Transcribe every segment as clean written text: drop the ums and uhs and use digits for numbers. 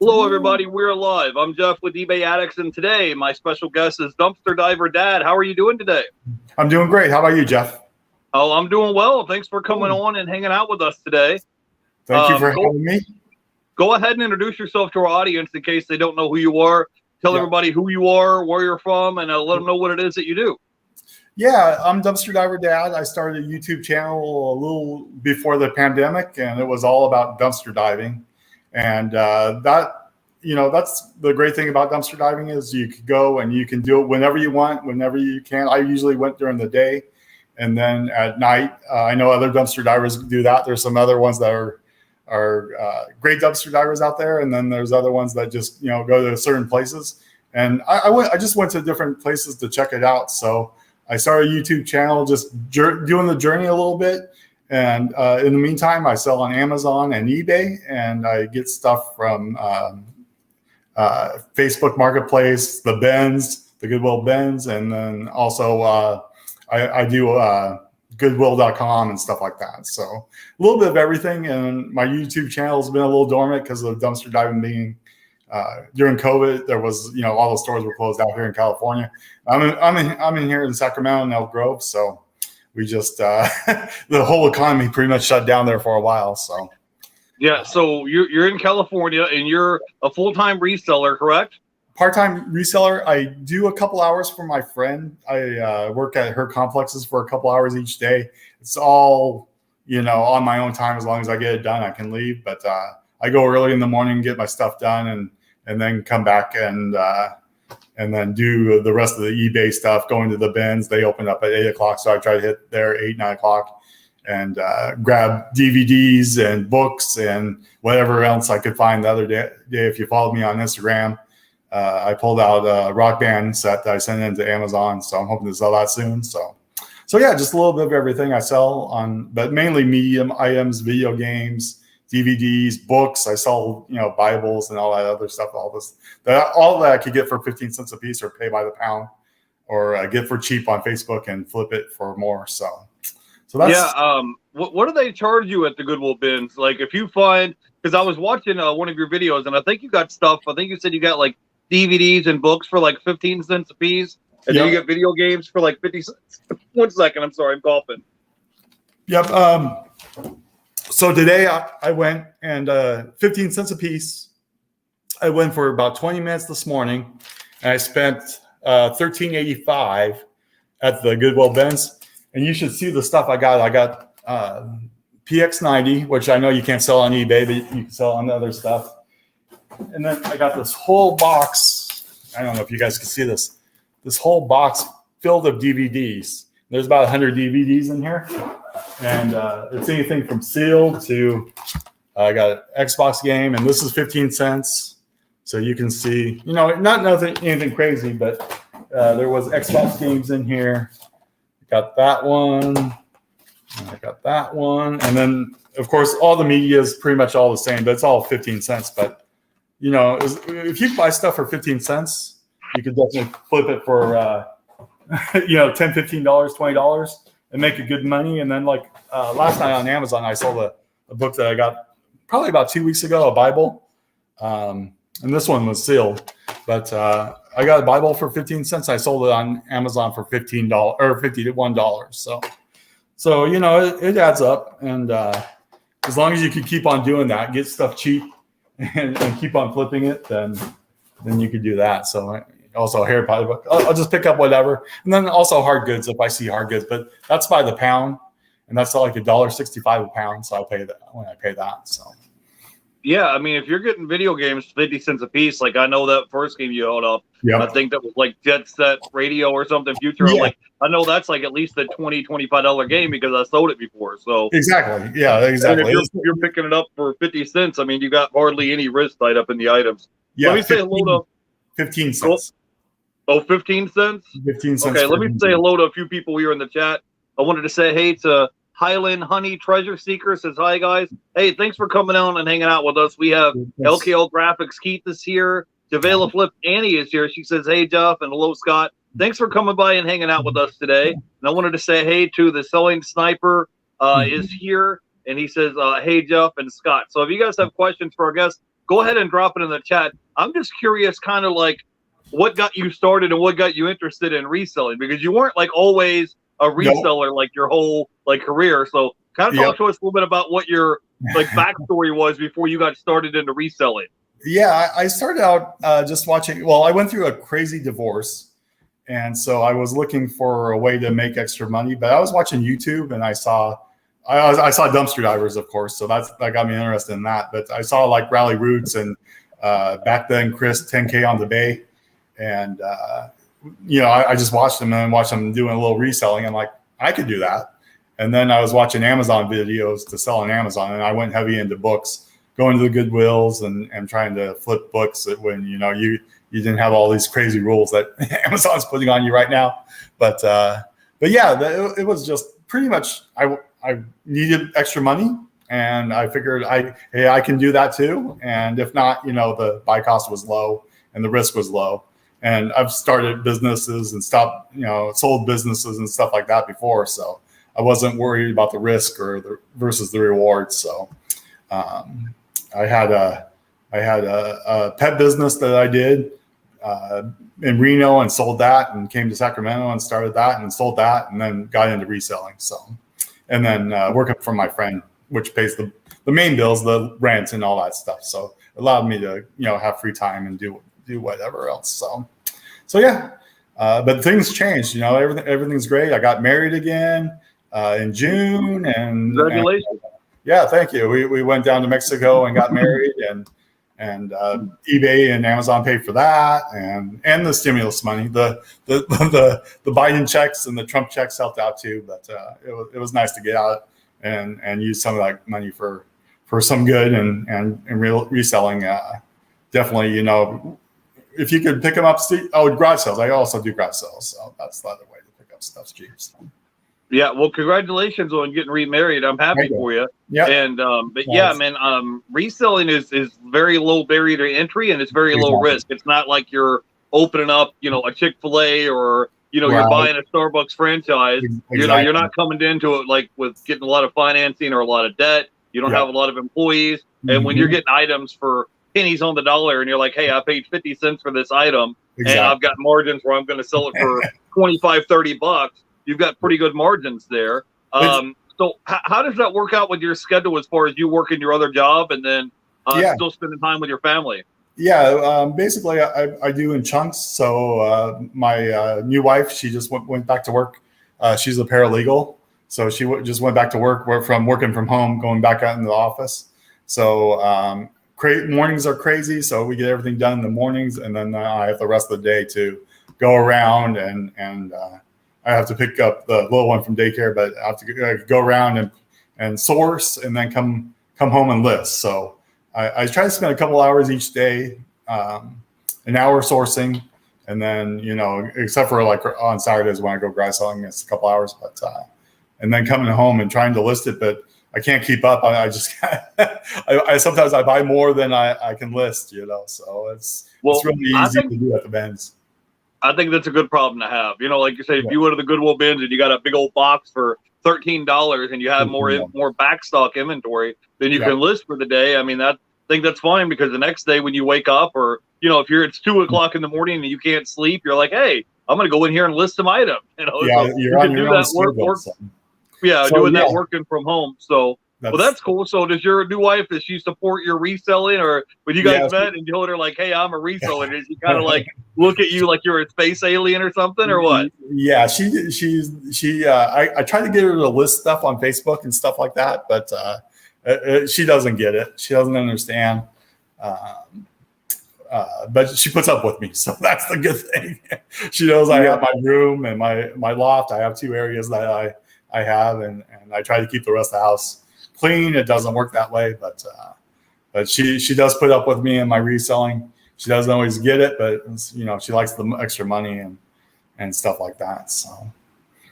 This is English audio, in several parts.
Hello, everybody. We're live. I'm Jeff with eBay Addicts, and today my special guest is Dumpster Diver Dad. How are you doing today? I'm doing great. How about you, Jeff? Oh, I'm doing well. Thanks for coming on and hanging out with us today. Thank you for having me. Go ahead and introduce yourself to our audience in case they don't know who you are. Tell everybody who you are, where you're from, and let them know what it is that you do. Yeah, I'm Dumpster Diver Dad. I started a YouTube channel a little before the pandemic, and it was all about dumpster diving. And that's the great thing about dumpster diving is you can go and you can do it whenever you want, whenever you can. I usually went during the day, and then at night. I know other dumpster divers do that. There's some other ones that are great dumpster divers out there, and then there's other ones that just go to certain places. And I just went to different places to check it out. So I started a YouTube channel, just doing the journey a little bit. And in the meantime, I sell on Amazon and eBay, and I get stuff from Facebook Marketplace, the Goodwill bins, and then also I do Goodwill.com and stuff like that. So a little bit of everything. And my YouTube channel has been a little dormant because of dumpster diving being during COVID. There was all the stores were closed out here in California. I'm in here in Sacramento and Elk Grove, so we just the whole economy pretty much shut down there for a while. So yeah, so you're in California and you're a full-time reseller, correct? Part-time reseller. I do a couple hours for my friend. I work at her complexes for a couple hours each day. It's all on my own time. As long as I get it done, I can leave. But I go early in the morning, get my stuff done, and then come back and then do the rest of the eBay stuff, going to the bins. They open up at 8 o'clock, so I try to hit there 8, 9 o'clock and grab DVDs and books and whatever else I could find the other day. If you followed me on Instagram, I pulled out a Rock Band set that I sent into Amazon, so I'm hoping to sell that soon. So yeah, just a little bit of everything I sell but mainly medium items, video games, DVDs, books. I sell, Bibles and all that other stuff. All that I could get for 15 cents a piece, or pay by the pound, or get for cheap on Facebook and flip it for more. So that's What do they charge you at the Goodwill bins? Like if you find, because I was watching one of your videos and I think you got stuff. I think you said you got like DVDs and books for like 15 cents a piece, and then you get video games for like 50 cents. 1 second, I'm sorry, I'm coughing. Yep. So today I went and 15 cents a piece. I went for about 20 minutes this morning, and I spent $13.85 at the Goodwill bins. And you should see the stuff I got. I got PX90, which I know you can't sell on eBay, but you can sell on other stuff. And then I got this whole box. I don't know if you guys can see this. This whole box filled of DVDs. There's about 100 DVDs in here. And it's anything from sealed to I got an Xbox game, and this is 15 cents. So you can see, anything crazy, but there was Xbox games in here. Got that one. And I got that one. And then, of course, all the media is pretty much all the same, but it's all 15 cents. But, if you buy stuff for 15 cents, you could definitely flip it for, $10, $15, $20 and make a good money. And then last night on Amazon, I sold a book that I got probably about 2 weeks ago, a Bible. And this one was sealed, but I got a Bible for 15 cents. I sold it on Amazon for $15 or $51. So it adds up. And as long as you can keep on doing that, get stuff cheap and keep on flipping it, then you could do that. So also hair pie book. I'll just pick up whatever. And then also hard goods if I see hard goods, but that's by the pound, and that's like $1.65 a pound. So I pay that when I pay that. So yeah, I mean, if you're getting video games 50 cents a piece, like I know that first game you held up, I think that was like Jet Set Radio or something future. Yeah. Like I know that's like at least a $20, $25 game because I sold it before. So exactly. Yeah, exactly. If you're picking it up for 50 cents, I mean, you got hardly any risk tied up in the items. Yeah, let me say hello to 15 cents. Oh, 15 cents? 15 cents. Okay, let me say hello to a few people here in the chat. I wanted to say hey to Highland Honey Treasure Seeker. Says hi, guys. Hey, thanks for coming on and hanging out with us. We have LKL Graphics Keith is here. Javelina Flip Annie is here. She says hey, Jeff, and hello, Scott. Thanks for coming by and hanging out with us today. And I wanted to say hey to the Selling Sniper is here, and he says hey, Jeff and Scott. So if you guys have questions for our guests, go ahead and drop it in the chat. I'm just curious, kind of like what got you started and what got you interested in reselling, because you weren't like always a reseller like your whole like career. So kind of talk to us a little bit about what your like backstory was before you got started into reselling. Yeah, I started out just watching. Well, I went through a crazy divorce, and so I was looking for a way to make extra money. But I was watching YouTube, and I saw dumpster divers, of course. So that got me interested in that. But I saw like Rally Roots and back then Chris 10K on the Bay, and I just watched them and watched them doing a little reselling. I'm like, I could do that. And then I was watching Amazon videos to sell on Amazon, and I went heavy into books, going to the Goodwills and trying to flip books when you didn't have all these crazy rules that Amazon's putting on you right now. But yeah, it was just pretty much I needed extra money, and I figured I can do that too. And if not, the buy cost was low and the risk was low. And I've started businesses and sold businesses and stuff like that before, so I wasn't worried about the risk versus the reward. So I had a pet business that I did in Reno and sold that, and came to Sacramento and started that and sold that, and then got into reselling. So, and then working for my friend, which pays the main bills, the rent and all that stuff. So it allowed me to have free time and do whatever else. So yeah. But things changed, everything's great. I got married again in June, and congratulations. Yeah, thank you. We went down to Mexico and got married, and eBay and Amazon paid for that, and the stimulus money, the Biden checks and the Trump checks helped out too. But it was nice to get out and use some of that money for some good and reselling. Definitely, if you could pick them up, garage sales. I also do garage sales, so that's the other way to pick up stuff cheap. So. Yeah, well, congratulations on getting remarried. I'm happy for you. Yeah. And yeah, man, reselling is very low barrier to entry, and it's very low risk. It's not like you're opening up, a Chick-fil-A or you're buying a Starbucks franchise. Exactly. You're not coming into it like with getting a lot of financing or a lot of debt. You don't have a lot of employees, and when you're getting items for pennies on the dollar, and you're like, hey, I paid 50 cents for this item, and I've got margins where I'm going to sell it for $25-$30. You've got pretty good margins there. So how does that work out with your schedule as far as you working your other job and then still spending time with your family? Yeah, basically I do in chunks. So my new wife, she just went back to work. She's a paralegal. So she just went back to work from working from home, going back out into the office. So mornings are crazy. So we get everything done in the mornings, and then I have the rest of the day to go around and I have to pick up the little one from daycare, but I have to go around and source, and then come home and list. So I try to spend a couple hours each day, an hour sourcing, and then except for like on Saturdays when I go garage selling, it's a couple hours. But and then coming home and trying to list it, but I can't keep up. I just I sometimes I buy more than I can list. So it's really easy to do at the bins. I think that's a good problem to have. Like you say, if you go to the Goodwill bins and you got a big old box for $13 and you have more backstock inventory, then you can list for the day. I mean, I think that's fine, because the next day when you wake up, or if it's 2 o'clock in the morning and you can't sleep, you're like, hey, I'm going to go in here and list some items. So you're on your own schedule. Doing that working from home. So. Well, that's cool. So does your new wife, does she support your reselling, or when you guys met and you told her like, hey, I'm a reseller, does she kind of like look at you like you're a space alien or something, or what? Yeah, I try to get her to list stuff on Facebook and stuff like that, but she doesn't get it. She doesn't understand. But she puts up with me, so that's the good thing. She knows I have my room and my loft. I have 2 areas that I have, and I try to keep the rest of the house clean. It doesn't work that way, but she does put up with me and my reselling. She doesn't always get it, but she likes the extra money and stuff like that. So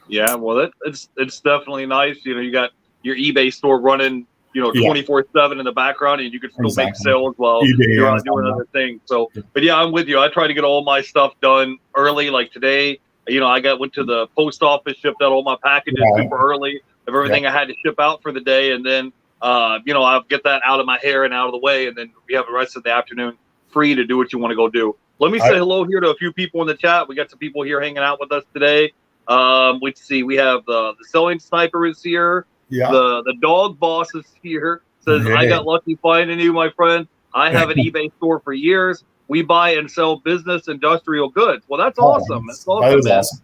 yeah, well, it's definitely nice. You got your eBay store running 24/7 in the background, and you can still make sales while you're out doing other things. So, but yeah, I'm with you. I try to get all my stuff done early. Like today, I went to the post office, shipped out all my packages super early of everything I had to ship out for the day, and then I'll get that out of my hair and out of the way, and then we have the rest of the afternoon free to do what you want to go do. Let me say hello here to a few people in the chat. We got some people here hanging out with us today. Let's see. We have the selling sniper is here. Yeah. The dog boss is here. Says, I got lucky finding you, my friend. I have an eBay store for years. We buy and sell business industrial goods. Well, that's awesome. That's awesome, that is man. awesome.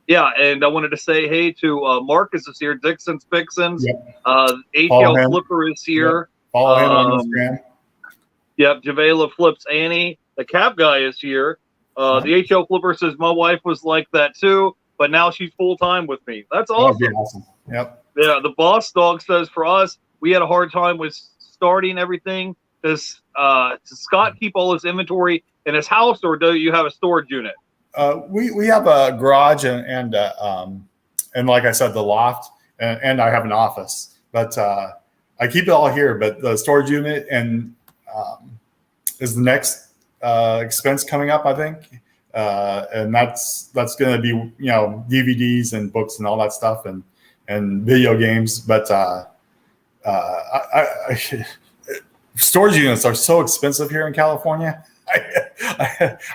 Yeah, and I wanted to say hey to Marcus is here. Dixon's Fixins. Yep. HL Flipper is here. Yep. Follow him on Instagram. Yep, Javelina Flips Annie. The Cap guy is here. The HL Flipper says, my wife was like that too, but now she's full-time with me. That's awesome. That'd be awesome. Yep. Yeah, the Boss Dog says, for us, we had a hard time with starting everything. Does Scott keep all his inventory in his house, or do you have a storage unit? We have a garage and like I said, the loft, and I have an office. But I keep it all here. But the storage unit is the next expense coming up, I think, and that's going to be DVDs and books and all that stuff and video games. But storage units are so expensive here in California.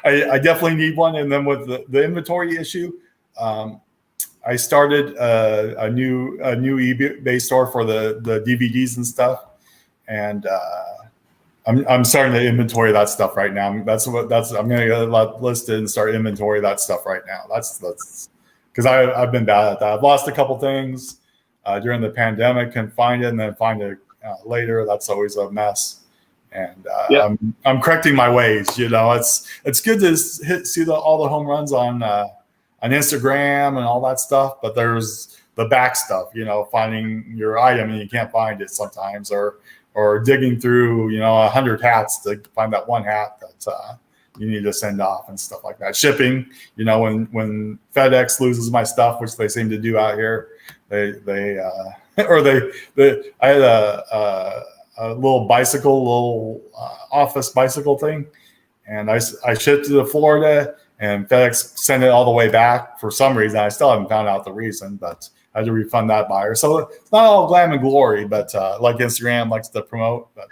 I definitely need one. And then with the inventory issue, I started a new eBay store for the DVDs and stuff, and I'm starting to inventory that stuff right now. I'm going to get a listed and start inventory that stuff right now. That's because I've been bad at that. I've lost a couple things during the pandemic, and find it and then find it later. That's always a mess. And I'm correcting my ways. It's good to see all the home runs on Instagram and all that stuff, but there's the back stuff. Finding your item and you can't find it sometimes, or digging through 100 hats to find that one hat that you need to send off and stuff like that. Shipping, when FedEx loses my stuff, which they seem to do out here, I had a little office bicycle thing, and I shipped it to Florida, and FedEx sent it all the way back for some reason. I still haven't found out the reason, but I had to refund that buyer. So it's not all glam and glory, but like Instagram likes to promote. But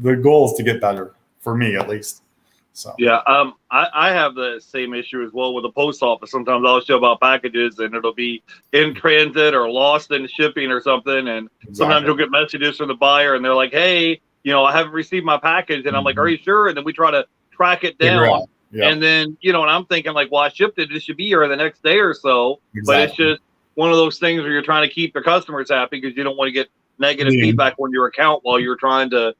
the goal is to get better, for me at least. So yeah, I have the same issue as well with the post office. Sometimes I'll ship out packages and it'll be in transit or lost in shipping or something. And sometimes you'll get messages from the buyer and they're like, hey, I haven't received my package. And I'm like, are you sure? And then we try to track it down. Yep. And then, and I'm thinking like, well, I shipped it. It should be here the next day or so. Exactly. But it's just one of those things where you're trying to keep the customers happy because you don't want to get negative feedback on your account while you're trying to,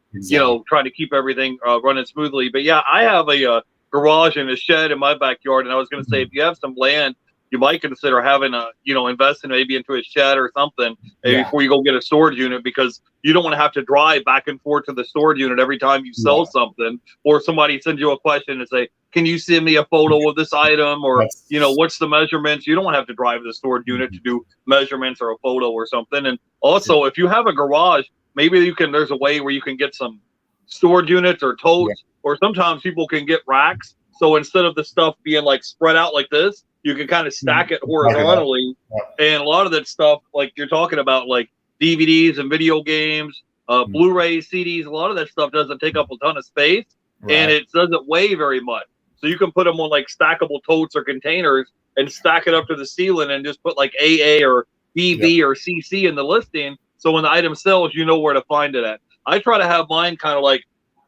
trying to keep everything running smoothly. But yeah, I have a garage and a shed in my backyard. And I was going to say, if you have some land, you might consider having investing maybe into a shed or something before you go get a storage unit, because you don't want to have to drive back and forth to the storage unit every time you sell something, or somebody sends you a question and say, can you send me a photo of this item, or, what's the measurements? You don't want to have to drive to the storage unit to do measurements or a photo or something. And also, if you have a garage, maybe there's a way where you can get some storage units or totes, or sometimes people can get racks. So instead of the stuff being like spread out like this, you can kind of stack it horizontally. And a lot of that stuff, like you're talking about, like DVDs and video games, Blu-rays, CDs, a lot of that stuff doesn't take up a ton of space, and it doesn't weigh very much. So you can put them on like stackable totes or containers and stack it up to the ceiling and just put like AA or BB or CC in the listing. So when the item sells, you know where to find it at. I try to have mine kind of like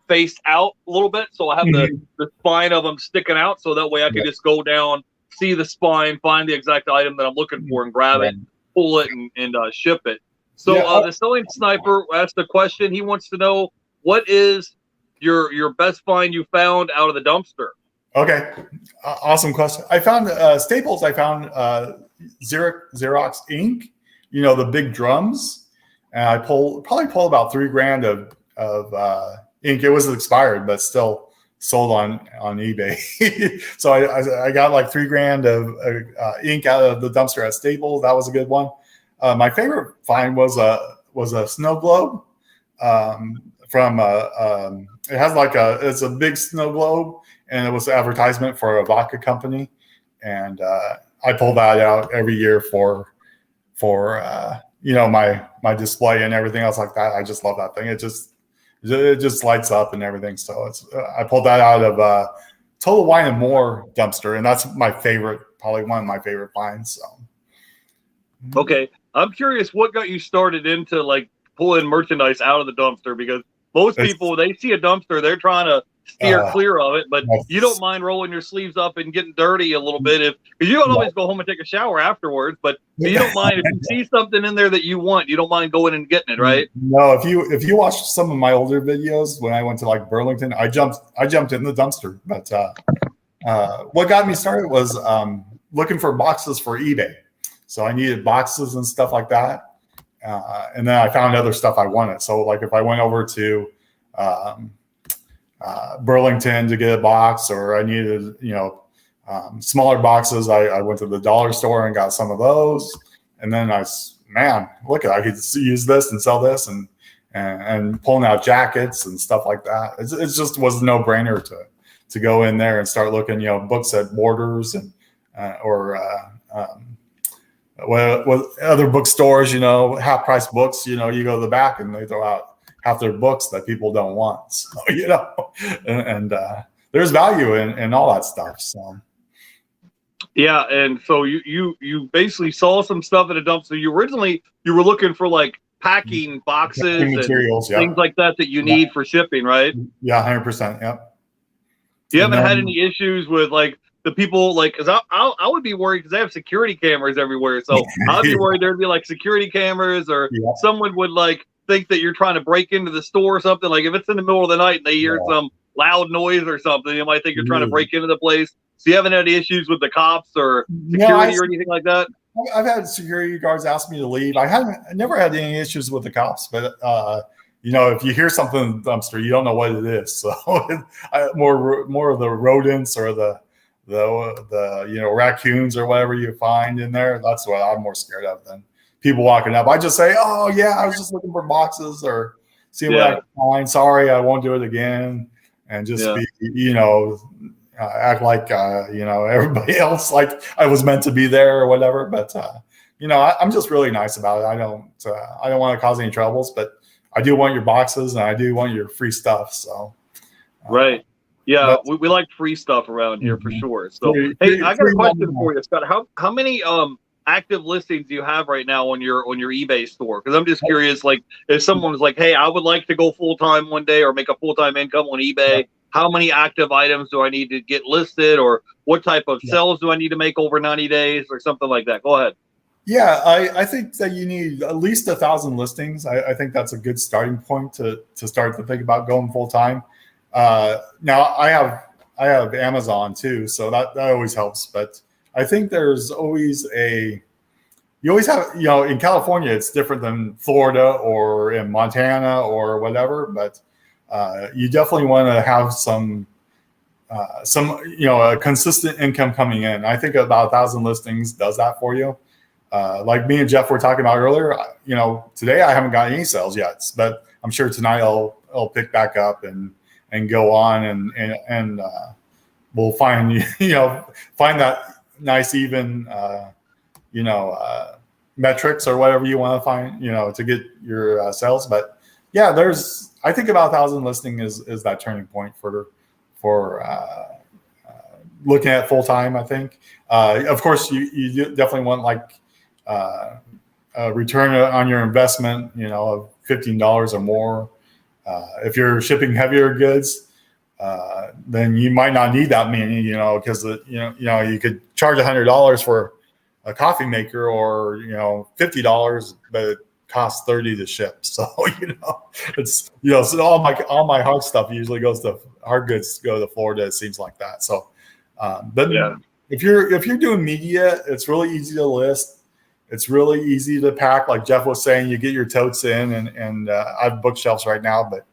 faced out a little bit. So I have the spine of them sticking out. So that way I can just go down, see the spine, find the exact item that I'm looking for and grab it, pull it and ship it. So the selling sniper asked the question. He wants to know, what is your best find you found out of the dumpster? Okay. Awesome question. I found Staples. I found Xerox ink, the big drums. And I probably pulled about $3,000 of ink. It was expired, but still sold on eBay. So I got like $3,000 of ink out of the dumpster at Staples. That was a good one. My favorite find was a snow globe from it has like it's a big snow globe, and it was an advertisement for a vodka company, and I pull that out every year for my display and everything else like that. I just love that thing. It just lights up and everything. So I pulled that out of Total Wine and More dumpster, and that's my favorite, probably one of my favorite finds. So. Okay, I'm curious what got you started into like pulling merchandise out of the dumpster, because most people, they see a dumpster, they're trying to steer clear of it, but you don't mind rolling your sleeves up and getting dirty a little bit, because you don't always go home and take a shower afterwards, but you don't mind if you see something in there that you want, you don't mind going and getting it, right? No, if you watch some of my older videos when I went to like Burlington, I jumped in the dumpster. But what got me started was looking for boxes for eBay. So I needed boxes and stuff like that. And then I found other stuff I wanted. So like if I went over to Burlington to get a box, or I needed, smaller boxes, I went to the dollar store and got some of those. And then I could use this and sell this, and pulling out jackets and stuff like that. It just was a no brainer to go in there and start looking, books at Borders and what other bookstores, half price books, you go to the back and they throw out half their books that people don't want. So, and there's value in all that stuff. So. Yeah. And so you basically saw some stuff at a dumpster. You were looking for like packing boxes and materials, things like that you need for shipping, right? Yeah. 100%. Yep. You haven't had any issues with like the people, like, because I would be worried because they have security cameras everywhere. So I'd be worried there'd be like security cameras, or someone would like think that you're trying to break into the store or something. Like if it's in the middle of the night and they hear some loud noise or something, you might think you're trying to break into the place. So you haven't had any issues with the cops or security or anything like that? I've had security guards ask me to leave. I never had any issues with the cops, but if you hear something in the dumpster, you don't know what it is. So more of the rodents or the raccoons or whatever you find in there. That's what I'm more scared of than people walking up. I just say, oh yeah, I was just looking for boxes or see what I can find. Sorry, I won't do it again. And just be, act like, everybody else, like I was meant to be there or whatever. But, I'm just really nice about it. I don't want to cause any troubles, but I do want your boxes and I do want your free stuff. So. Right. Yeah. We like free stuff around here for sure. So, hey, I got a question for you, Scott. How many, active listings do you have right now on your eBay store? Because I'm just curious, like if someone was like, hey, I would like to go full-time one day or make a full-time income on eBay, how many active items do I need to get listed, or what type of sales do I need to make over 90 days or something like that? Go ahead. Yeah, I think that you need at least 1,000 listings. I think that's a good starting point to start to think about going full-time. Now I have Amazon too, so that always helps, but I think there's always you always have, in California, it's different than Florida or in Montana or whatever, but you definitely want to have some a consistent income coming in. I think about 1,000 listings does that for you. Like me and Jeff were talking about earlier, today I haven't got any sales yet, but I'm sure tonight I'll pick back up and go on and we'll find that nice even metrics or whatever you want to find to get your sales. But yeah, I think about 1,000 listing is that turning point for looking at full time. I think of course you definitely want like a return on your investment of $15 or more. If you're shipping heavier goods, then you might not need that many, because you could charge $100 for a coffee maker, or $50, but it costs $30 to ship. So it's so all my hard stuff usually hard goods go to Florida. It seems like that. So, but if you're doing media, it's really easy to list. It's really easy to pack. Like Jeff was saying, you get your totes in, and I have bookshelves right now, but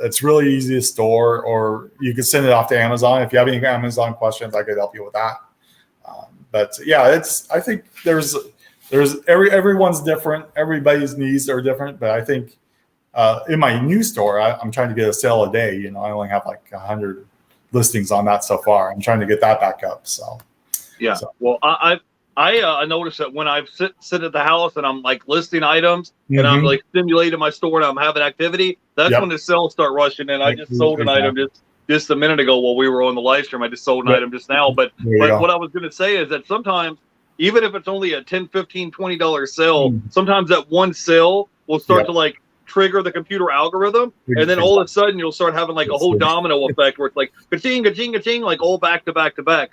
it's really easy to store, or you can send it off to Amazon. If you have any Amazon questions, I could help you with that. But yeah, I think there's everyone's different. Everybody's needs are different. But I think in my new store, I'm trying to get a sale a day. I only have like 100 listings on that so far. I'm trying to get that back up. So yeah. Well, I noticed that when I sit at the house and I'm like listing items and I'm Mm-hmm. like stimulating my store and I'm having activity, that's when the sales start rushing in. I just sold an item just a minute ago while we were on the live stream. I just sold an item just now. But what I was going to say is that sometimes, even if it's only a $10, $15, $20 sale, sometimes that one sale will start to like trigger the computer algorithm, and then all of a sudden you'll start having like a whole domino effect where it's like ka-ching, ka-ching, ka-ching, like all back to back to back.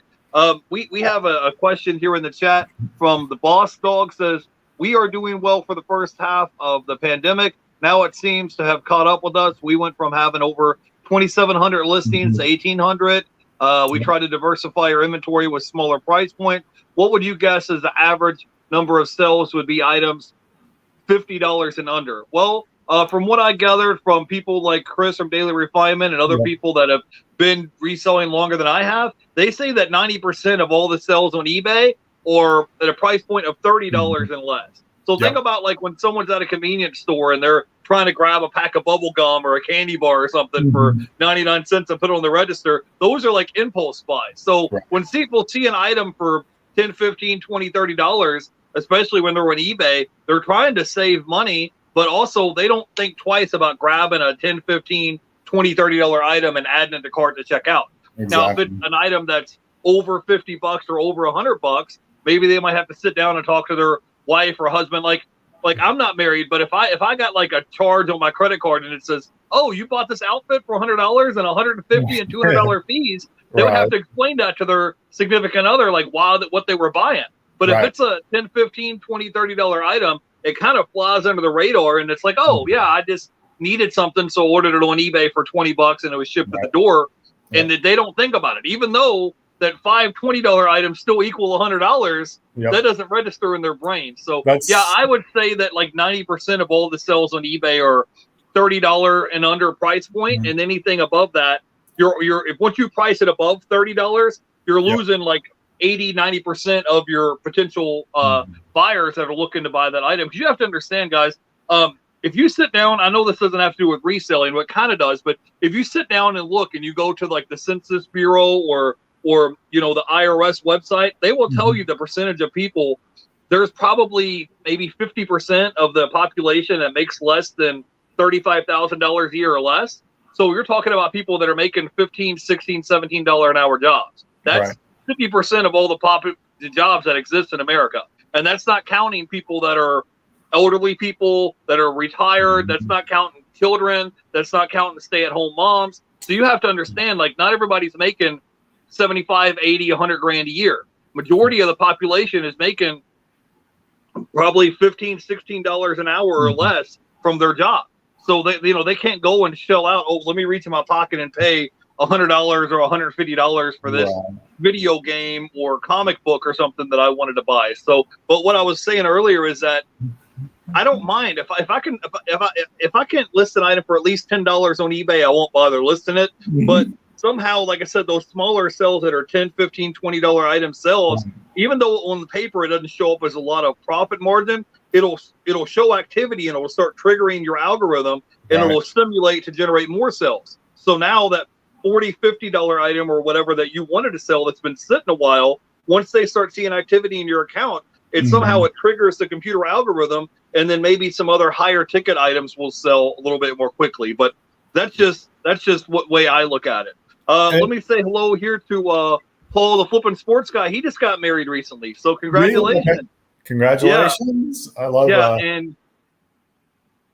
We have a question here in the chat from the Boss Dog. Says, we are doing well for the first half of the pandemic. Now it seems to have caught up with us. We went from having over 2,700 listings to 1,800. We try to diversify our inventory with smaller price point. What would you guess is the average number of sales would be items $50 and under? Well, from what I gathered from people like Chris from Daily Refinement and other people that have been reselling longer than I have, they say that 90% of all the sales on eBay are at a price point of $30 and less. So think about like when someone's at a convenience store and they're trying to grab a pack of bubble gum or a candy bar or something for 99 cents and put it on the register. Those are like impulse buys. So when people see an item for $10, $15, $20, $30, especially when they're on eBay, they're trying to save money, but also they don't think twice about grabbing a $10, $15, $20, $30 item and adding it to cart to check out. Now, if it's an item that's over $50 or over $100, maybe they might have to sit down and talk to their wife or husband. Like I'm not married, but if I got like a charge on my credit card and it says, "Oh, you bought this outfit for $100 and $150 and $200 fees," they would have to explain that to their significant other, like what they were buying. But if it's a $10, $15, $20, $30 item, it kind of flies under the radar, and it's like, oh yeah, I just needed something, so I ordered it on eBay for $20 and it was shipped at the door, and they don't think about it, even though that five $20 items still equal $100. That doesn't register in their brain. So I would say that like 90% of all the sales on eBay are $30 and under price point, and anything above that, if once you price it above $30, you're losing like 80-90% of your potential buyers that are looking to buy that item. Because you have to understand, guys, if you sit down, I know this doesn't have to do with reselling, but it kind of does. But if you sit down and look, and you go to like the Census Bureau or the IRS website, they will tell you the percentage of people. There's probably maybe 50% of the population that makes less than $35,000 a year or less. So you're talking about people that are making $15, $16, $17 an hour jobs. That's 50% of all the jobs that exist in America. And that's not counting people that are elderly people, that are retired. That's not counting children. That's not counting stay-at-home moms. So you have to understand, like, not everybody's making 75, 80, 100 grand a year. Majority of the population is making probably $15, $16 an hour or less from their job. So they can't go and shell out, oh, let me reach in my pocket and pay $100 or $150 for this video game or comic book or something that I wanted to buy. So, but what I was saying earlier is that I don't mind if I can list an item for at least $10 on eBay, I won't bother listing it. But somehow, like I said, those smaller sales that are $10, $15, $20 item sales, even though on the paper it doesn't show up as a lot of profit margin, it'll show activity and it'll start triggering your algorithm, and it'll stimulate to generate more sales. So now that $40, $50 item or whatever that you wanted to sell that's been sitting a while, once they start seeing activity in your account, it somehow it triggers the computer algorithm, and then maybe some other higher ticket items will sell a little bit more quickly. But that's just what way I look at it. Let me say hello here to Paul, the flipping sports guy. He just got married recently, so congratulations! Really? Congratulations! Yeah. I love. And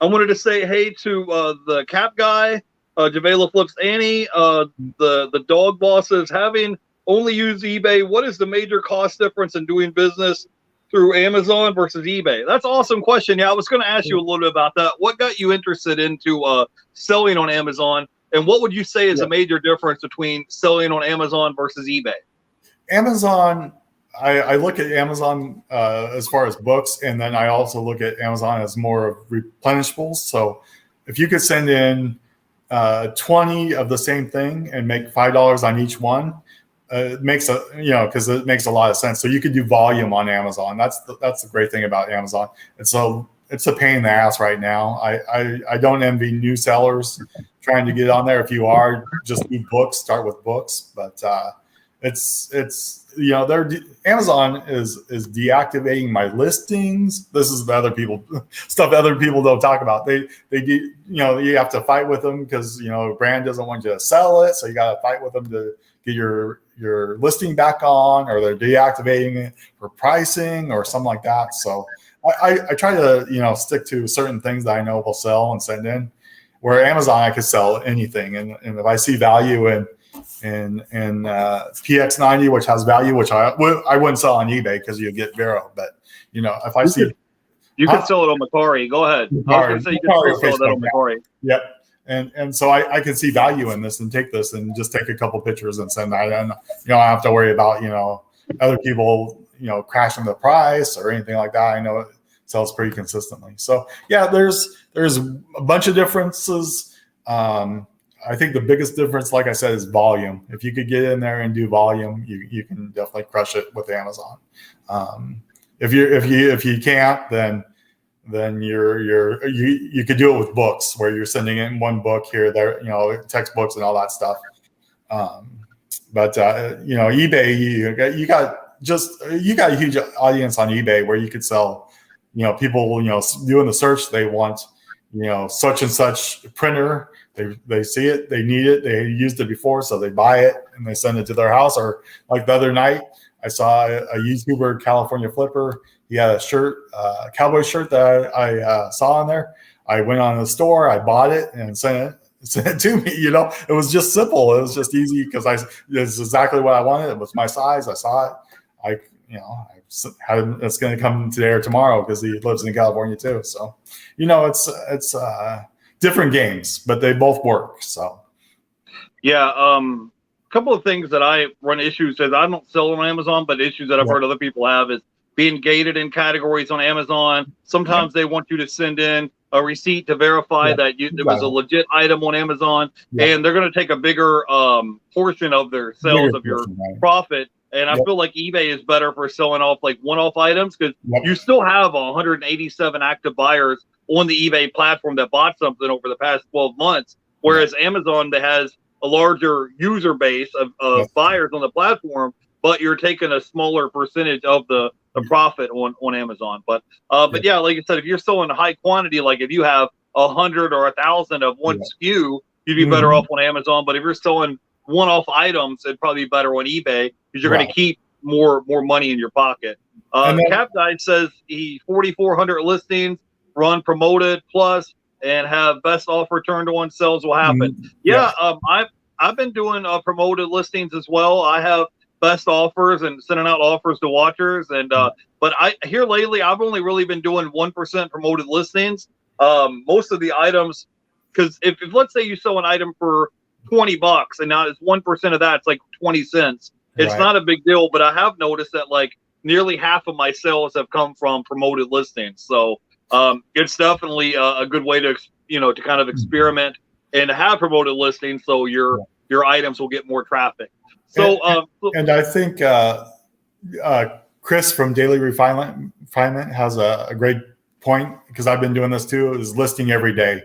I wanted to say hey to the Cap guy, Javelina Flips Annie, the dog bosses. Having only used eBay, what is the major cost difference in doing business through Amazon versus eBay? That's an awesome question. Yeah, I was going to ask you a little bit about that. What got you interested into selling on Amazon? And what would you say is a major difference between selling on Amazon versus eBay? Amazon, I look at Amazon as far as books, and then I also look at Amazon as more of replenishables. So if you could send in 20 of the same thing and make $5 on each one, it makes because it makes a lot of sense. So you could do volume on Amazon. That's the great thing about Amazon. And so it's a pain in the ass right now. I don't envy new sellers trying to get on there. If you are, just do books, start with books. But it's Amazon is deactivating my listings. This is the other people stuff other people don't talk about. They do, you have to fight with them because a brand doesn't want you to sell it, so you got to fight with them to get your listing back on, or they're deactivating it for pricing or something like that. So I try to stick to certain things that I know will sell and send in. Where Amazon, I could sell anything, and if I see value in PX90, which has value, which I wouldn't sell on eBay because you get Vero, but if I see you could sell it on Macari. Go ahead. I was going to say you could sell that on Macari. Yep. And so I can see value in this and take this and just take a couple pictures and send that. And I don't have to worry about other people crashing the price or anything like that. I know it sells pretty consistently. So yeah, there's a bunch of differences. I think the biggest difference, like I said, is volume. If you could get in there and do volume, you can definitely crush it with Amazon. If you can't, then you could do it with books, where you're sending in one book here, there, textbooks and all that stuff. But eBay, you got a huge audience on eBay where you could sell, people, doing the search, they want, such and such printer. They see it, they need it, they used it before, so they buy it and they send it to their house. Or like the other night, I saw a YouTuber, California Flipper. He had a shirt, cowboy shirt that I saw on there. I went on the store, I bought it and sent it to me. It was just simple. It was just easy because it's exactly what I wanted. It was my size. I saw it. It's going to come today or tomorrow because he lives in California too. So, it's different games, but they both work. So, yeah. Couple of things that I run issues with. I don't sell on Amazon, but issues that I've heard other people have is being gated in categories on Amazon. Sometimes they want you to send in a receipt to verify that it was a legit item on Amazon, and they're going to take a bigger portion of their sales of your profit. And I feel like eBay is better for selling off like one-off items because you still have 187 active buyers on the eBay platform that bought something over the past 12 months, whereas Amazon that has a larger user base of buyers on the platform, but you're taking a smaller percentage of the profit on Amazon. But yeah, like I said, if you're selling a high quantity, like if you have 100 or 1,000 of one SKU, you'd be better off on Amazon. But if you're selling one-off items, it'd probably be better on eBay because you're going to keep more money in your pocket. Cap Guy says he 4,400 listings, run promoted plus, and have best offer turned on, sales will happen. I've been doing promoted listings as well. I have best offers and sending out offers to watchers. And but I here lately, I've only really been doing 1% promoted listings. Most of the items, because if let's say you sell an item for $20 and now it's 1% of that, it's like 20 cents. It's not a big deal, but I have noticed that like nearly half of my sales have come from promoted listings. So it's definitely a good way to to kind of experiment and have promoted listings, so your items will get more traffic. So and I think Chris from Daily Refinement has a great point, because I've been doing this too, is listing every day.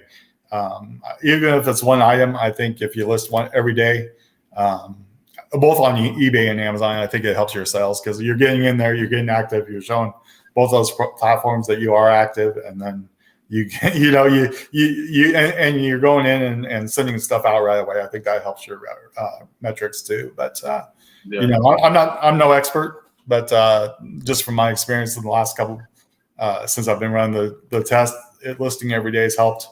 Even if it's one item, I think if you list one every day, both on eBay and Amazon, I think it helps your sales because you're getting in there, you're getting active, you're showing both those platforms that you are active, and then and you're going in and sending stuff out right away. I think that helps your metrics too. But I'm no expert, but just from my experience in the last couple since I've been running the test, listing every day has helped.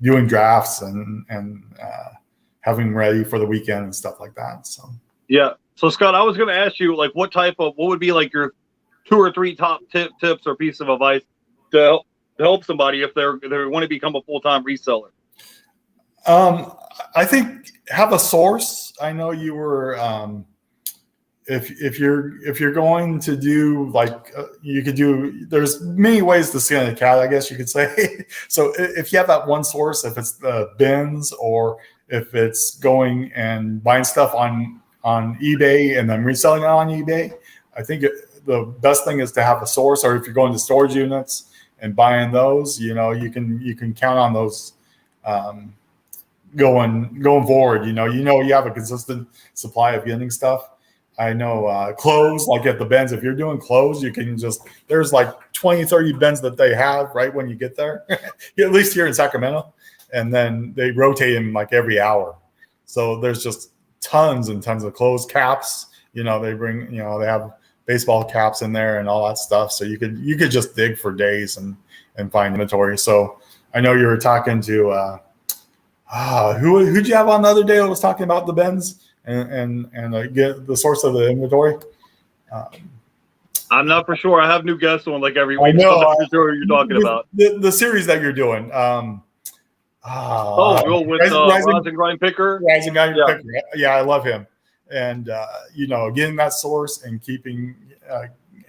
Doing drafts and having them ready for the weekend and stuff like that. So So Scott, I was going to ask you, like, what would be like your 2 or 3 top tips or piece of advice to help somebody if they want to become a full-time reseller? I think have a source. I know you were if you're going to do like you could do, there's many ways to skin a cat, I guess you could say. So if you have that one source, if it's the bins or if it's going and buying stuff on eBay and then reselling it on eBay, I think the best thing is to have a source. Or if you're going to storage units and buying those, you can count on those going forward. You have a consistent supply of getting stuff. I know clothes, like at the bins, if you're doing clothes, you can just, there's like 20, 30 bins that they have right when you get there, at least here in Sacramento. And then they rotate them like every hour. So there's just tons and tons of clothes, caps, they bring, they have baseball caps in there and all that stuff. So you could just dig for days and find inventory. So I know you were talking to, who'd you have on the other day that was talking about the bins? And get the source of the inventory. I'm not for sure. I have new guests on like every week. I know. So I'm not sure what you're talking about. The series that you're doing. With Rise and Grind Picker. Rise and Grind Picker. Yeah, I love him. And getting that source and keeping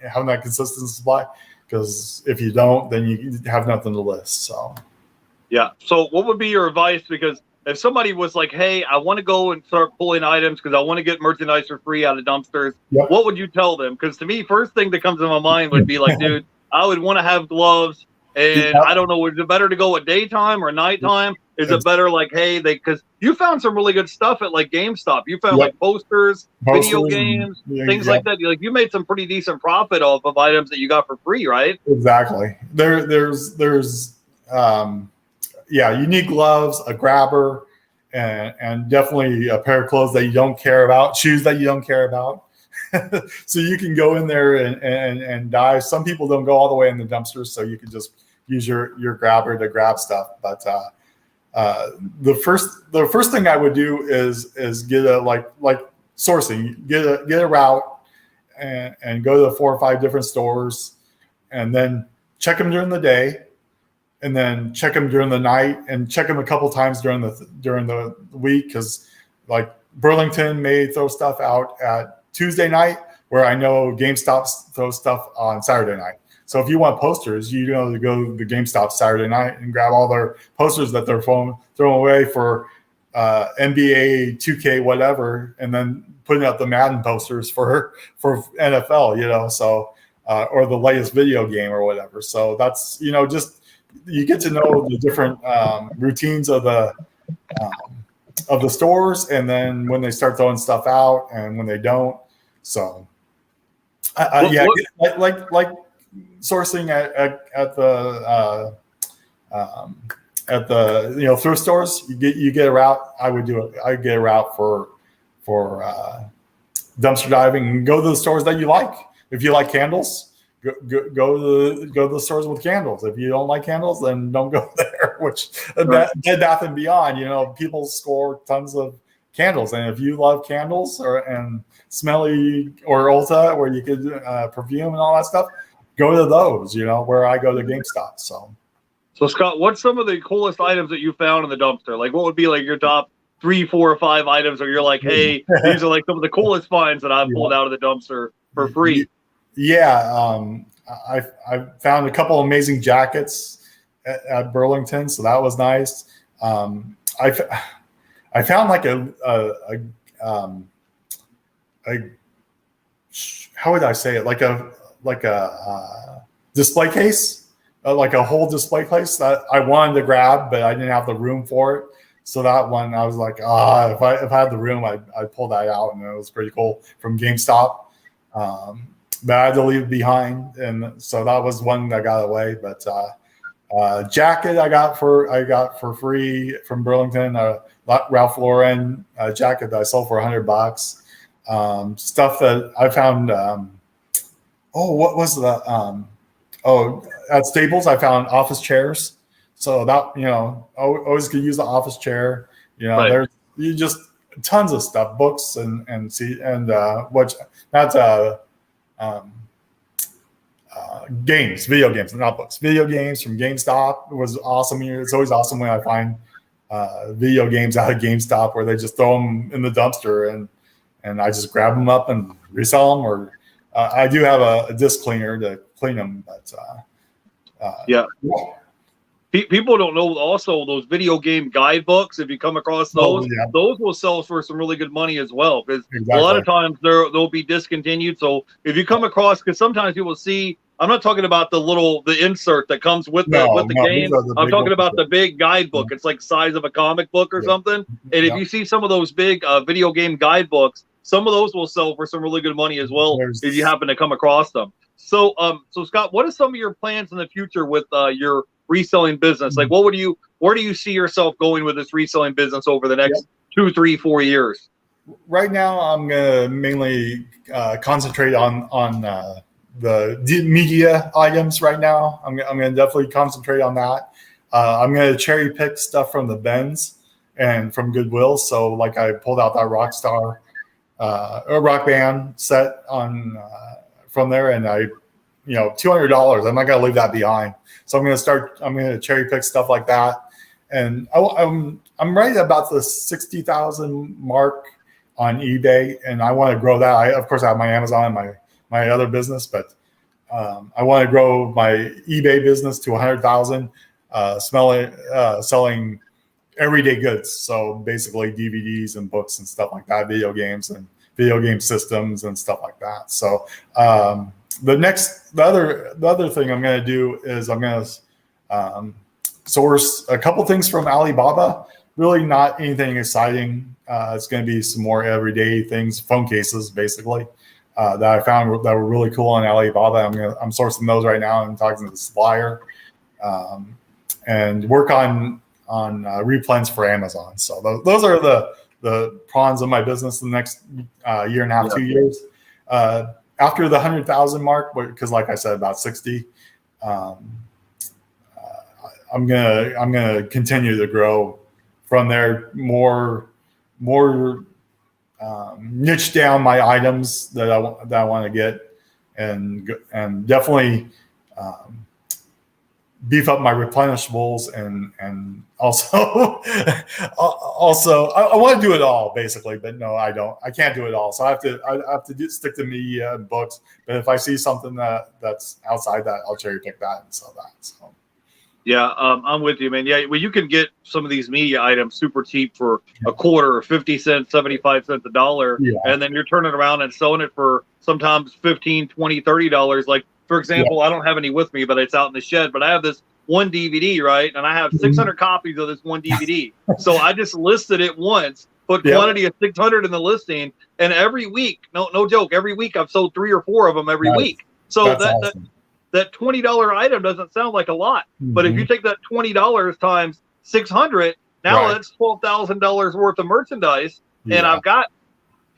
having that consistent supply. Because if you don't, then you have nothing to list. So. Yeah. So what would be your advice? Because if somebody was like, hey, I want to go and start pulling items because I want to get merchandise for free out of dumpsters, what would you tell them? Because to me, first thing that comes to my mind would be like, dude, I would want to have gloves. And I don't know, is it better to go at daytime or nighttime? Is it better like, hey, because you found some really good stuff at like GameStop. You found like posters, video games, things like that. Like you made some pretty decent profit off of items that you got for free, right? Exactly. There's you need gloves, a grabber, and definitely a pair of clothes that you don't care about, shoes that you don't care about. So you can go in there and dive. Some people don't go all the way in the dumpsters, so you can just use your grabber to grab stuff. But the first thing I would do is get a like sourcing, get a route and go to 4 or 5 different stores, and then check them during the day. And then check them during the night, and check them a couple times during the week, because like Burlington may throw stuff out at Tuesday night, where I know GameStop throws stuff on Saturday night. So if you want posters, you know to go to the GameStop Saturday night and grab all their posters that they're throwing away for NBA, 2K, whatever, and then putting out the Madden posters for NFL, so or the latest video game or whatever. So that's just. You get to know the different routines of the stores, and then when they start throwing stuff out and when they don't. So, like sourcing at the thrift stores. You get a route. I would do it. I get a route for dumpster diving, and go to the stores that you like. If you like candles. Go to the stores with candles. If you don't like candles, then don't go there. Which Bed Bath and Beyond, people score tons of candles, and if you love candles and smelly or Ulta, where you could perfume and all that stuff, go to those. Where I go to GameStop. So Scott, what's some of the coolest items that you found in the dumpster? Like, what would be like your top 3, 4, or 5 items, or you're like, hey, these are like some of the coolest finds that I've pulled out of the dumpster for free? Yeah, I found a couple of amazing jackets at Burlington, so that was nice. I found like a how would I say it? Like a display case, like a whole display case that I wanted to grab, but I didn't have the room for it. So that one, I was like, if I had the room, I'd pull that out, and it was pretty cool from GameStop. But I had to leave it behind, and so that was one that got away. But jacket I got for free from Burlington, Ralph Lauren jacket that I sold for $100. Stuff that I found. What was the? At Staples I found office chairs. So that always could use the office chair. There's just tons of stuff, books and video games, not books. Video games from GameStop was awesome. It's always awesome when I find video games out of GameStop where they just throw them in the dumpster and I just grab them up and resell them. Or I do have a disc cleaner to clean them. But people don't know also those video game guidebooks. If you come across those, those will sell for some really good money as well. Because a lot of times they'll be discontinued. So if you come across, because sometimes you will see, I'm not talking about the insert that comes with the game. I'm talking about the big guidebook. It's like size of a comic book or something. And if you see some of those big video game guidebooks, some of those will sell for some really good money as well if you happen to come across them. So, so Scott, what are some of your plans in the future with your reselling business? Like, where do you see yourself going with this reselling business over the next 2, 3, 4 years? Right now, I'm gonna mainly concentrate on the media items. Right now, I'm gonna definitely concentrate on that. I'm gonna cherry pick stuff from the bins and from Goodwill. So, like, I pulled out that Rockstar a Rock Band set on from there, and $200. I'm not gonna leave that behind. So I'm gonna cherry pick stuff like that, and I'm right about the 60,000 mark on eBay, and I want to grow that. Of course, I have my Amazon and my other business, but I want to grow my eBay business to 100,000, selling everyday goods. So basically DVDs and books and stuff like that, video games and video game systems and stuff like that. So the other thing I'm going to do is I'm going to source a couple things from Alibaba. Really not anything exciting. It's going to be some more everyday things, phone cases basically, that I found that were really cool on Alibaba. I'm sourcing those right now and talking to the supplier, and work on replens for Amazon. So those are the pawns of my business in the next year and a half, 2 years. After the 100,000 mark, because like I said, about 60, I'm gonna continue to grow from there, more niche down my items that I want to get, and definitely beef up my replenishables, and also I want to do it all basically, but no, I don't. I can't do it all. So I have to stick to media and books. But if I see something that's outside that, I'll cherry pick that and sell that. So. Yeah, I'm with you, man. Yeah, well, you can get some of these media items super cheap for a quarter or 50 cents, 75 cents, $1, and then you're turning around and selling it for sometimes $15, $20, $30. Like, for example, I don't have any with me, but it's out in the shed. But I have this one DVD, right? And I have 600 copies of this one DVD. So I just listed it once, put quantity of 600 in the listing, and every week, no joke, every week I've sold 3 or 4 of them every week. So that's awesome. That $20 item doesn't sound like a lot, but if you take that $20 times 600, now that's $12,000 worth of merchandise, and I've got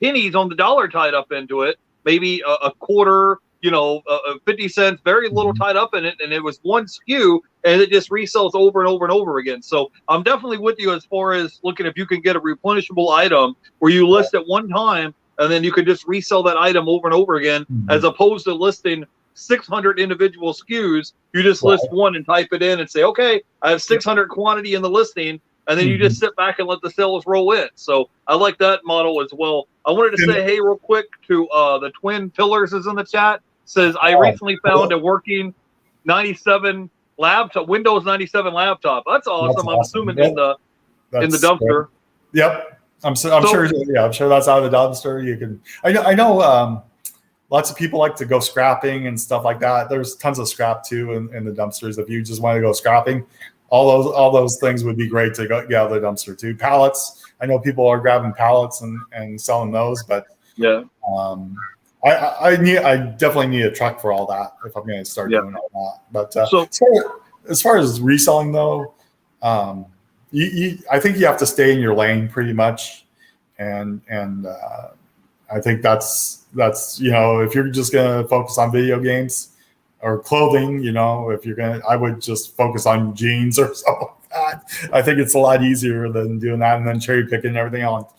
pennies on the dollar tied up into it, maybe a quarter, 50 cents, very little tied up in it, and it was one SKU, and it just resells over and over and over again. So I'm definitely with you as far as looking if you can get a replenishable item where you list at one time, and then you can just resell that item over and over again, as opposed to listing 600 individual SKUs. You just list one and type it in and say, okay, I have 600 quantity in the listing, and then you just sit back and let the sales roll in. So I like that model as well. I wanted to say, hey, real quick to the Twin Pillars is in the chat. Says, I recently found a working 97 laptop, Windows 97 laptop. That's awesome. I'm assuming in the dumpster. Yep. I'm sure. Yeah, I'm sure that's out of the dumpster. You can. I know. Lots of people like to go scrapping and stuff like that. There's tons of scrap too in the dumpsters. If you just want to go scrapping, all those things would be great to get out of the dumpster too. Pallets. I know people are grabbing pallets and selling those, but I definitely need a truck for all that if I'm going to start doing all that. But so as far as reselling though, I think you have to stay in your lane pretty much, and I think that's if you're just going to focus on video games or clothing, I would just focus on jeans or something like that. I think it's a lot easier than doing that and then cherry picking everything else.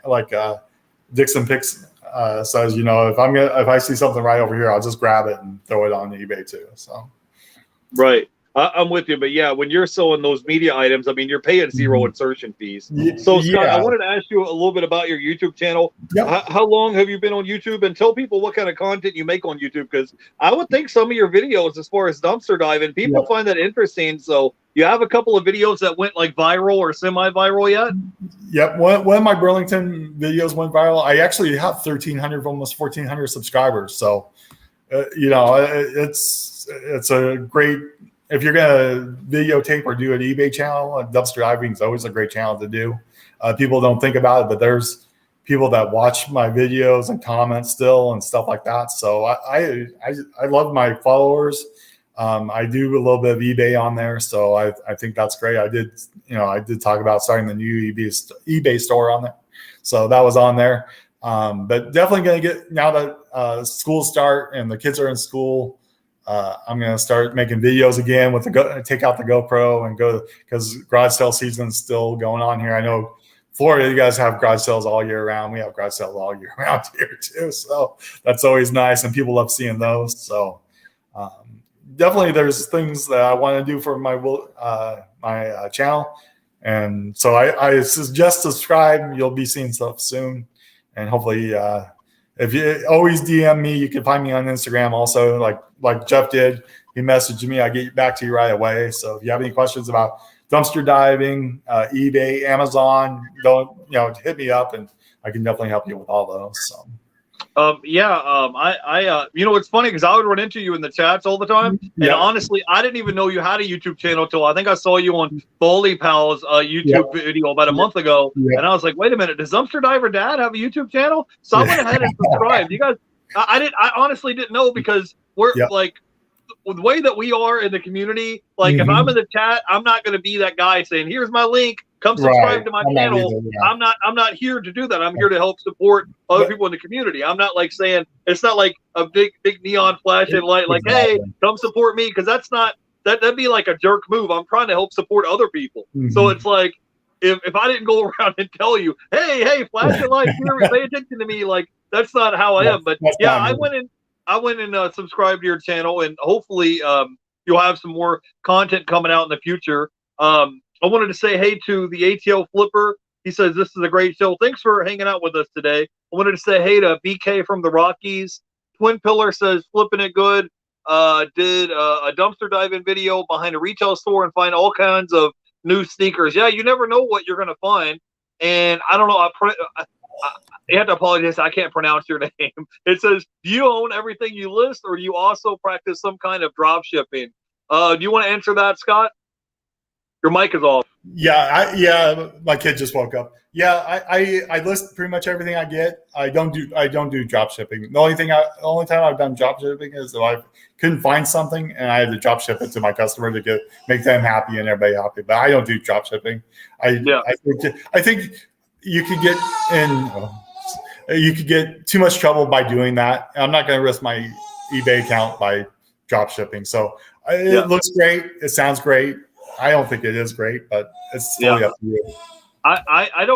Like Dixon Picks says, if I see something right over here, I'll just grab it and throw it on eBay too. So. Right. I'm with you, but when you're selling those media items, you're paying zero insertion fees. So, Scott, I wanted to ask you a little bit about your YouTube channel. Yep. How long have you been on YouTube? And tell people what kind of content you make on YouTube, because I would think some of your videos, as far as dumpster diving, people find that interesting. So, you have a couple of videos that went like viral or semi-viral yet? Yep. One of my Burlington videos went viral. I actually have 1,300, almost 1,400 subscribers. So, it's a great. If you're going to videotape or do an eBay channel, dumpster diving is always a great channel to do. People don't think about it, but there's people that watch my videos and comment still and stuff like that. So I love my followers. I do a little bit of eBay on there, so I think that's great. I did talk about starting the new eBay store on there, so that was on there. But definitely going to get, now that school start and the kids are in school, I'm going to start making videos again with take out the GoPro and go, because garage sale season's still going on here. I know Florida, you guys have garage sales all year round. We have garage sales all year round here too, so that's always nice, and people love seeing those. So definitely, there's things that I want to do for my channel, and so I suggest subscribe. You'll be seeing stuff soon, and hopefully, if you always DM me, you can find me on Instagram also, like Jeff did. He messaged me, I get back to you right away. So if you have any questions about dumpster diving, eBay, Amazon, hit me up, and I can definitely help you with all those. So. It's funny because I would run into you in the chats all the time, and honestly, I didn't even know you had a YouTube channel till I think I saw you on Bowley Pal's YouTube video about a month ago, and I was like, wait a minute, does Dumpster Diver Dad have a YouTube channel? So I went ahead and subscribed. You guys, I honestly didn't know, because we're like, the way that we are in the community, like if I'm in the chat, I'm not going to be that guy saying, here's my link, come subscribe to my channel. I'm not here to do that. I'm here to help support other people in the community. I'm not like saying, it's not like a big neon flashing light, like, hey, come support me. Cause that'd be like a jerk move. I'm trying to help support other people. So it's like, if I didn't go around and tell you, hey, flash a light here, pay attention to me, like that's not how I am. But I went and subscribed to your channel, and hopefully you'll have some more content coming out in the future. I wanted to say hey to the ATL Flipper. He says, this is a great show. Thanks for hanging out with us today. I wanted to say hey to BK from the Rockies. Twin Pillar says, flipping it good. Did a dumpster diving video behind a retail store and find all kinds of new sneakers. Yeah, you never know what you're going to find. And I don't know, I have to apologize, I can't pronounce your name. It says, do you own everything you list, or do you also practice some kind of drop shipping? Do you want to answer that, Scott? Your mic is off. Yeah, my kid just woke up. Yeah, I list pretty much everything I get. I don't do drop shipping. The only time I've done drop shipping is if I couldn't find something and I had to drop ship it to my customer to make them happy and everybody happy. But I don't do drop shipping. I think you could get too much trouble by doing that. I'm not going to risk my eBay account by drop shipping. So it looks great. It sounds great. I don't think it is great, but it's totally up to you. I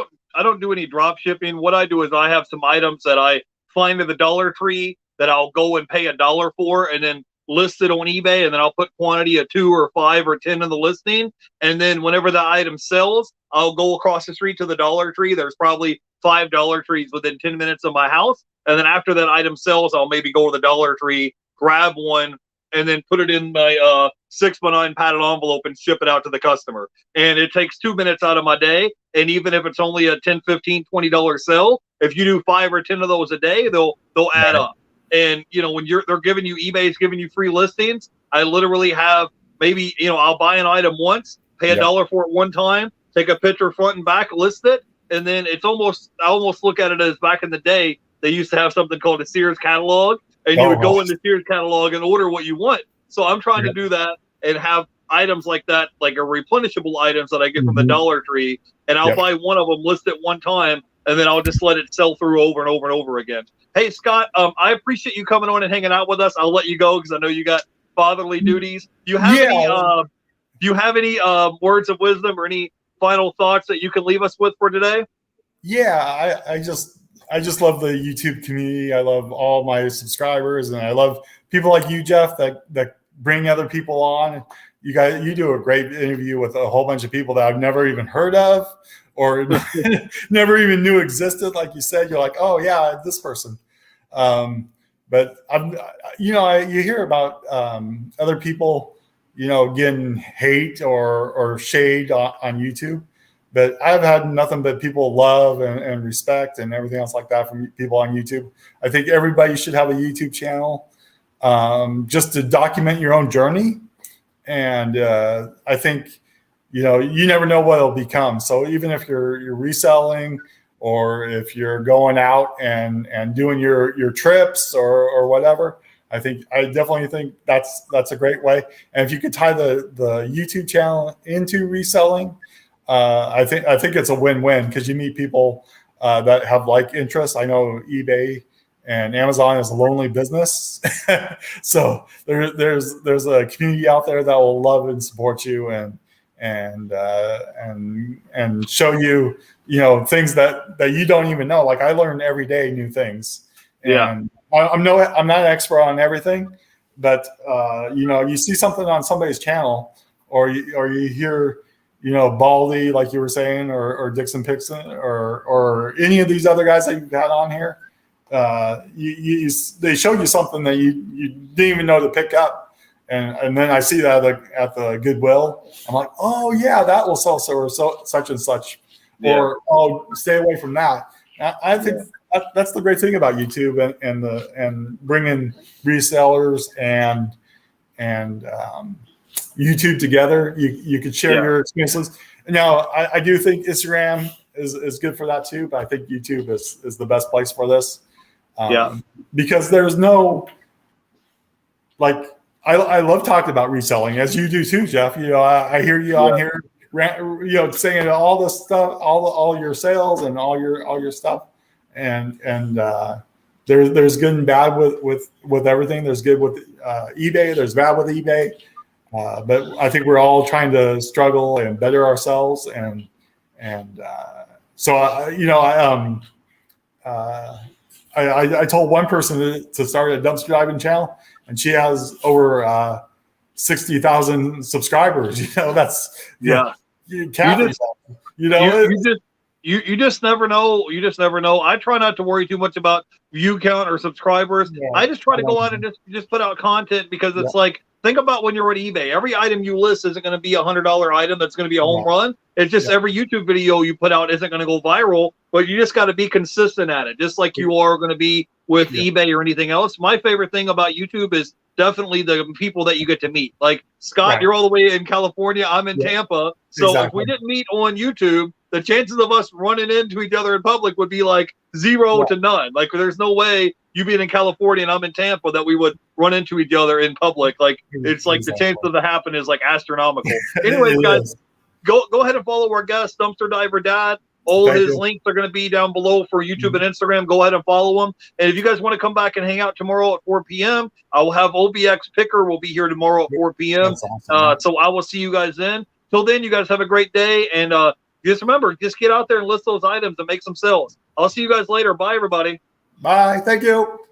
don't do any drop shipping. What I do is I have some items that I find in the Dollar Tree that I'll go and pay $1 for, and then list it on eBay, and then I'll put quantity of 2 or 5 or 10 in the listing. And then whenever the item sells, I'll go across the street to the Dollar Tree. There's probably 5 Dollar Trees within 10 minutes of my house. And then after that item sells, I'll maybe go to the Dollar Tree, grab one, and then put it in my 6x9 padded envelope and ship it out to the customer. And it takes 2 minutes out of my day. And even if it's only a $10, $15, $20 sale, if you do 5 or 10 of those a day, they'll add up. And when they're giving you, eBay's giving you free listings, I literally have maybe, I'll buy an item once, pay $1 for it one time, take a picture front and back, list it, and then I almost look at it as back in the day, they used to have something called a Sears catalog, and you would go in the Sears catalog and order what you want. So I'm trying to do that and have items like that, like a replenishable items that I get from the Dollar Tree, and I'll buy one of them, list it one time, and then I'll just let it sell through over and over and over again. Hey, Scott, I appreciate you coming on and hanging out with us. I'll let you go because I know you got fatherly duties. Do you have any words of wisdom or any final thoughts that you can leave us with for today? Yeah, I just love the YouTube community. I love all my subscribers, and I love people like you, Jeff, that bring other people on. You do a great interview with a whole bunch of people that I've never even heard of or never even knew existed. Like you said, you're like, oh yeah, this person. But you hear about other people, getting hate or shade on YouTube. But I've had nothing but people love and respect and everything else like that from people on YouTube. I think everybody should have a YouTube channel just to document your own journey. And I think, you never know what it'll become. So even if you're reselling or if you're going out and doing your trips or whatever. I definitely think that's a great way. And if you could tie the YouTube channel into reselling, I think it's a win-win, because you meet people that have like interests. I know eBay and Amazon is a lonely business, so there's a community out there that will love and support you and show you things that you don't even know. Like, I learn every day new things. And I'm not an expert on everything, but you see something on somebody's channel, or you hear Baldy, like you were saying, or Dixon Pixon, or any of these other guys that you've had on here. They showed you something that you didn't even know to pick up, and then I see that at the Goodwill. I'm like, oh yeah, that will sell such and such, or oh, stay away from that. I think that's the great thing about YouTube and bringing resellers and YouTube together. You could share your experiences. Now, I do think Instagram is good for that too, but I think YouTube is the best place for this. Because there's no, like, I love talking about reselling, as you do too, Jeff. I hear you on here, saying all this stuff, all your sales and all your stuff, and there's good and bad with everything. There's good with eBay. There's bad with eBay. But I think we're all trying to struggle and better ourselves, and so I told one person to start a dumpster diving channel, and she has over 60,000 subscribers. That's you just never know. You just never know. I try not to worry too much about view count or subscribers. I just try to go out and just put out content, because it's like, think about when you're at eBay. Every item you list isn't going to be a $100 item that's going to be a home run. It's just every YouTube video you put out isn't going to go viral, but you just got to be consistent at it, just like you are going to be with eBay or anything else. My favorite thing about YouTube is definitely the people that you get to meet. Like, Scott, you're all the way in California. I'm in Tampa. So if we didn't meet on YouTube, the chances of us running into each other in public would be like 0 to none. Like, there's no way, you being in California and I'm in Tampa, that we would run into each other in public. Like, it's like the chance of it happen is like astronomical. Anyways, guys, go ahead and follow our guest, Dumpster Diver Dad. All his links are going to be down below for YouTube and Instagram. Go ahead and follow him. And if you guys want to come back and hang out tomorrow at 4 p.m., I will have OBX Picker will be here tomorrow at 4 p.m. Awesome, so I will see you guys then. Till then, you guys have a great day. And just remember, just get out there and list those items and make some sales. I'll see you guys later. Bye, everybody. Bye. Thank you.